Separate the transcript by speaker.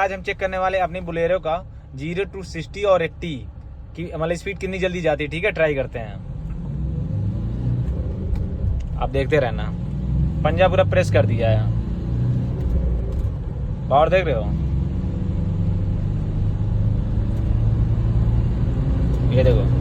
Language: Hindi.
Speaker 1: आज हम चेक करने वाले अपनी बुलेरो का 0 to 60 और 80 की मतलब स्पीड कितनी जल्दी जाती है। ठीक है, ट्राई करते हैं। आप देखते रहना। पंजा पूरा प्रेस कर दिया है। पावर देख रहे हो, ये देखो।